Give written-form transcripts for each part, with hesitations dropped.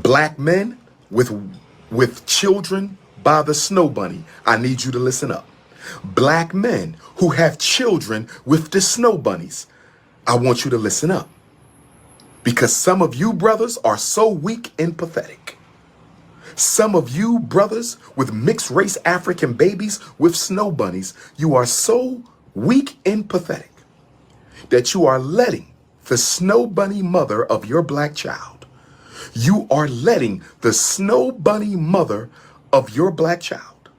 Black men with children by the snow bunny, I need you to listen up. Black men who have children with the snow bunnies, I want you to listen up. Because some of you brothers are so weak and pathetic. Some of you brothers with mixed race African babies with snow bunnies, you are so weak and pathetic that you are letting the snow bunny mother of your black child, you are letting the snow bunny mother of your black child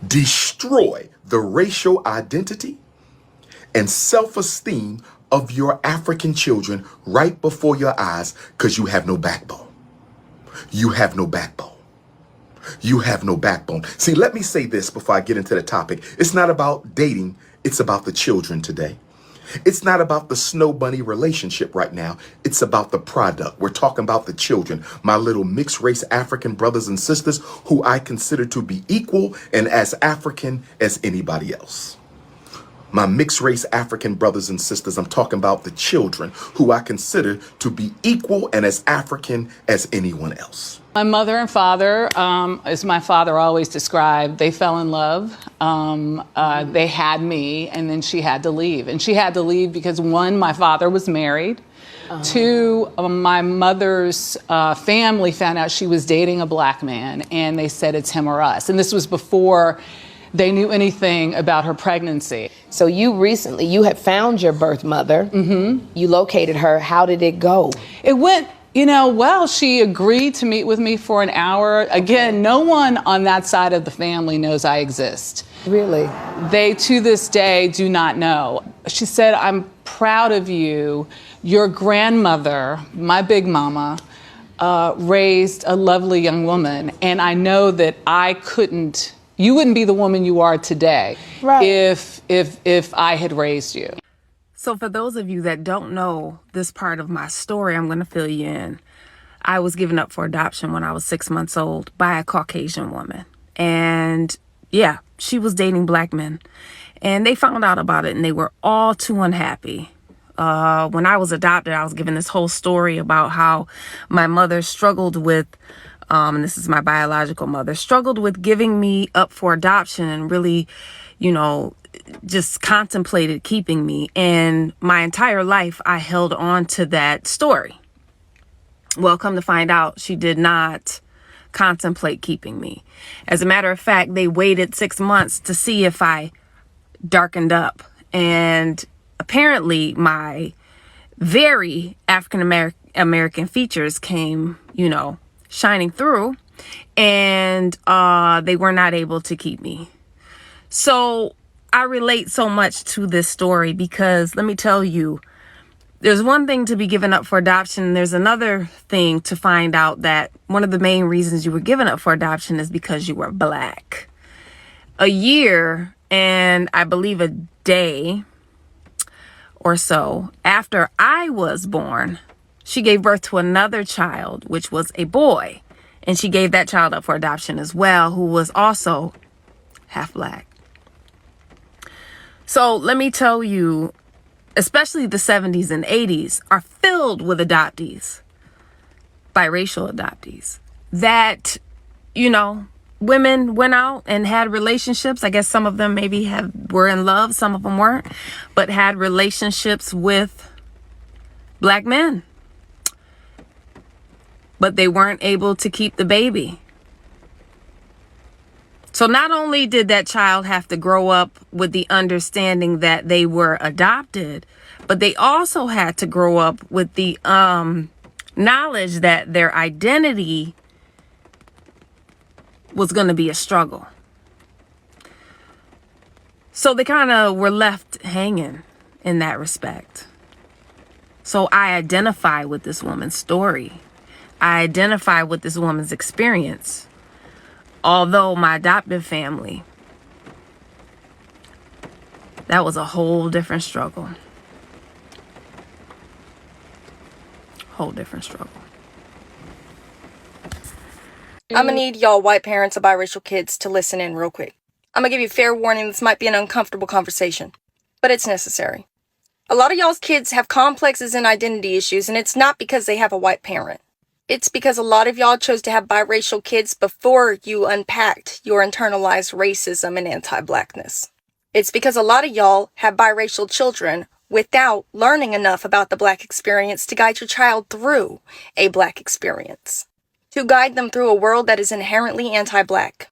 destroy the racial identity and self-esteem of your African children right before your eyes, because you have no backbone. You have no backbone. You have no backbone. See, let me say this before I get into the topic. It's not about dating. It's about the children today. It's not about the snow bunny relationship right now. It's about the product. We're talking about the children, my little mixed race African brothers and sisters who I consider to be equal and as African as anybody else. My mixed race African brothers and sisters, I'm talking about the children who I consider to be equal and as African as anyone else. My mother and father, as my father always described, they fell in love. They had me, and then she had to leave. And she had to leave because, one, my father was married. Two, my mother's family found out she was dating a black man, and they said it's him or us. And this was before they knew anything about her pregnancy. So you had found your birth mother. Mm-hmm. You located her. How did it go? It went, well, she agreed to meet with me for an hour. Again, no one on that side of the family knows I exist. Really? They, to this day, do not know. She said, I'm proud of you. Your grandmother, my big mama, raised a lovely young woman. And I know that you wouldn't be the woman you are today, right, if I had raised you. So for those of you that don't know this part of my story, I'm going to fill you in. I was given up for adoption when I was 6 months old by a Caucasian woman. And yeah, she was dating black men. And they found out about it and they were all too unhappy. When I was adopted, I was given this whole story about how my mother struggled with, and this is my biological mother, struggled with giving me up for adoption and really, just contemplated keeping me. And my entire life, I held on to that story. Well, come to find out, she did not contemplate keeping me. As a matter of fact, they waited 6 months to see if I darkened up. And apparently my very African American features came, shining through, and they were not able to keep me. So I relate so much to this story because let me tell you, there's one thing to be given up for adoption. And there's another thing to find out that one of the main reasons you were given up for adoption is because you were black. A year and I believe a day or so after I was born, she gave birth to another child, which was a boy. And she gave that child up for adoption as well, who was also half black. So let me tell you, especially the 70s and 80s are filled with adoptees, biracial adoptees, that, women went out and had relationships. I guess some of them maybe were in love, some of them weren't, but had relationships with black men. But they weren't able to keep the baby. So not only did that child have to grow up with the understanding that they were adopted, but they also had to grow up with the knowledge that their identity was going to be a struggle. So they kind of were left hanging in that respect. So I identify with this woman's story. I identify with this woman's experience. Although my adoptive family, that was a whole different struggle. Whole different struggle. I'm gonna need y'all white parents of biracial kids to listen in real quick. I'm gonna give you fair warning, this might be an uncomfortable conversation, but it's necessary. A lot of y'all's kids have complexes and identity issues, and it's not because they have a white parent. It's because a lot of y'all chose to have biracial kids before you unpacked your internalized racism and anti-blackness. It's because a lot of y'all have biracial children without learning enough about the black experience to guide your child through a black experience, to guide them through a world that is inherently anti-black.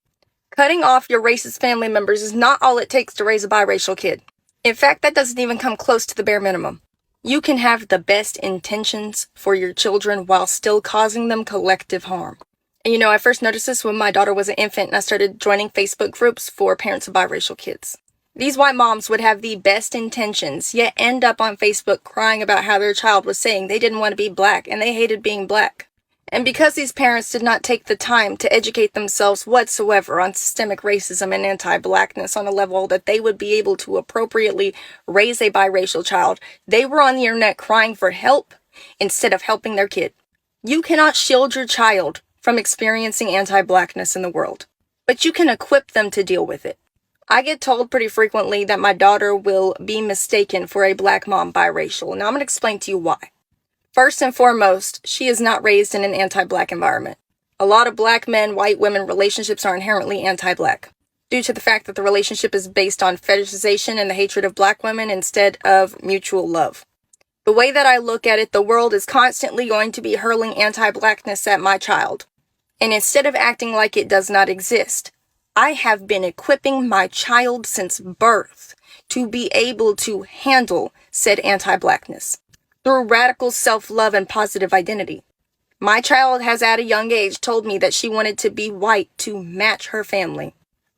Cutting off your racist family members is not all it takes to raise a biracial kid. In fact, that doesn't even come close to the bare minimum. You can have the best intentions for your children while still causing them collective harm. And I first noticed this when my daughter was an infant and I started joining Facebook groups for parents of biracial kids. These white moms would have the best intentions, yet end up on Facebook crying about how their child was saying they didn't want to be black and they hated being black. And because these parents did not take the time to educate themselves whatsoever on systemic racism and anti-blackness on a level that they would be able to appropriately raise a biracial child, they were on the internet crying for help instead of helping their kid. You cannot shield your child from experiencing anti-blackness in the world, but you can equip them to deal with it. I get told pretty frequently that my daughter will be mistaken for a black mom biracial. Now I'm going to explain to you why. First and foremost, she is not raised in an anti-black environment. A lot of black men, white women relationships are inherently anti-black due to the fact that the relationship is based on fetishization and the hatred of black women instead of mutual love. The way that I look at it, the world is constantly going to be hurling anti-blackness at my child. And instead of acting like it does not exist, I have been equipping my child since birth to be able to handle said anti-blackness through radical self-love and positive identity. My child has at a young age told me that she wanted to be white to match her family.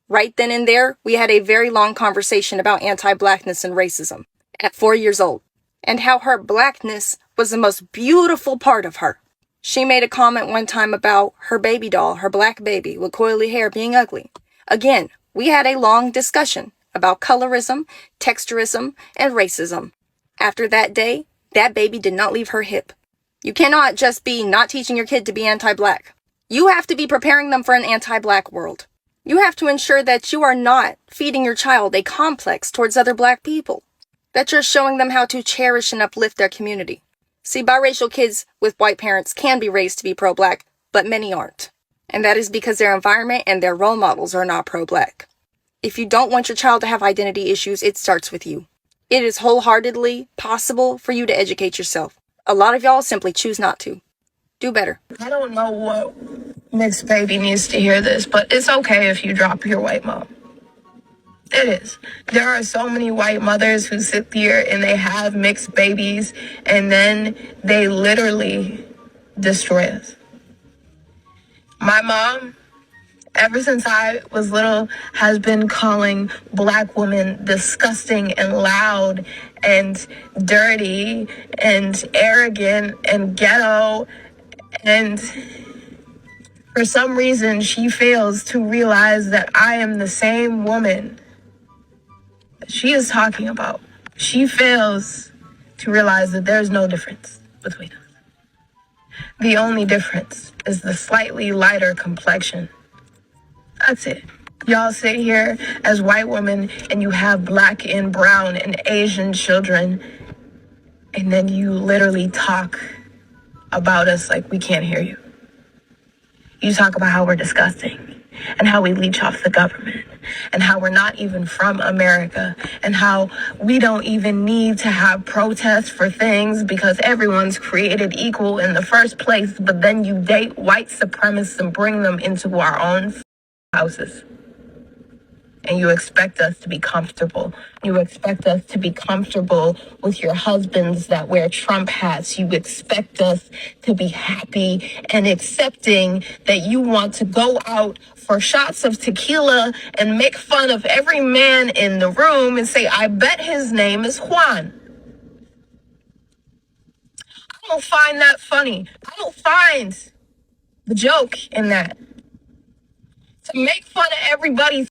Right then and there, we had a very long conversation about anti-blackness and racism at 4 years old, and how her blackness was the most beautiful part of her. She made a comment one time about her baby doll, her black baby with coily hair, being ugly. Again, we had a long discussion about colorism, texturism, and racism. After that day, that baby did not leave her hip. You cannot just be not teaching your kid to be anti-black. You have to be preparing them for an anti-black world. You have to ensure that you are not feeding your child a complex towards other black people, that you're showing them how to cherish and uplift their community. See, biracial kids with white parents can be raised to be pro-black, but many aren't. And that is because their environment and their role models are not pro-black. If you don't want your child to have identity issues, it starts with you. It is wholeheartedly possible for you to educate yourself. A lot of y'all simply choose not to. Do better. I don't know what mixed baby needs to hear this, but it's okay if you drop your white mom. It is. There are so many white mothers who sit there and they have mixed babies and then they literally destroy us. My mom, ever since I was little, has been calling black women disgusting and loud and dirty and arrogant and ghetto. And for some reason, she fails to realize that I am the same woman that she is talking about. She fails to realize that there's no difference between us. The only difference is the slightly lighter complexion. That's it. Y'all sit here as white women and you have black and brown and Asian children, and then you literally talk about us like we can't hear you. You talk about how we're disgusting and how we leech off the government and how we're not even from America and how we don't even need to have protests for things because everyone's created equal in the first place, but then you date white supremacists and bring them into our own houses. And you expect us to be comfortable. You expect us to be comfortable with your husbands that wear Trump hats. You expect us to be happy and accepting that you want to go out for shots of tequila and make fun of every man in the room and say, I bet his name is Juan. I don't find that funny. I don't find the joke in that. To make fun of everybody's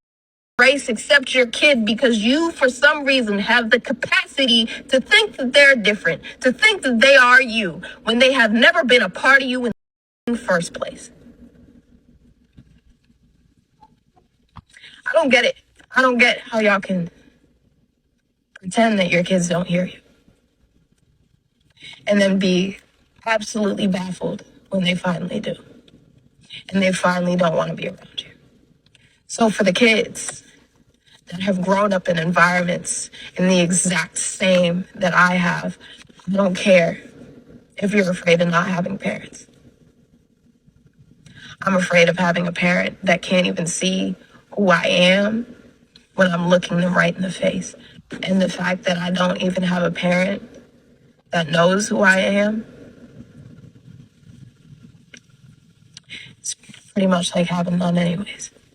race except your kid because you, for some reason, have the capacity to think that they're different, to think that they are you, when they have never been a part of you in the first place. I don't get it. I don't get how y'all can pretend that your kids don't hear you. and then be absolutely baffled when they finally do. And they finally don't want to be around you. So for the kids that have grown up in environments in the exact same that I have, I don't care if you're afraid of not having parents. I'm afraid of having a parent that can't even see who I am when I'm looking them right in the face. And the fact that I don't even have a parent that knows who I am, it's pretty much like having none anyways.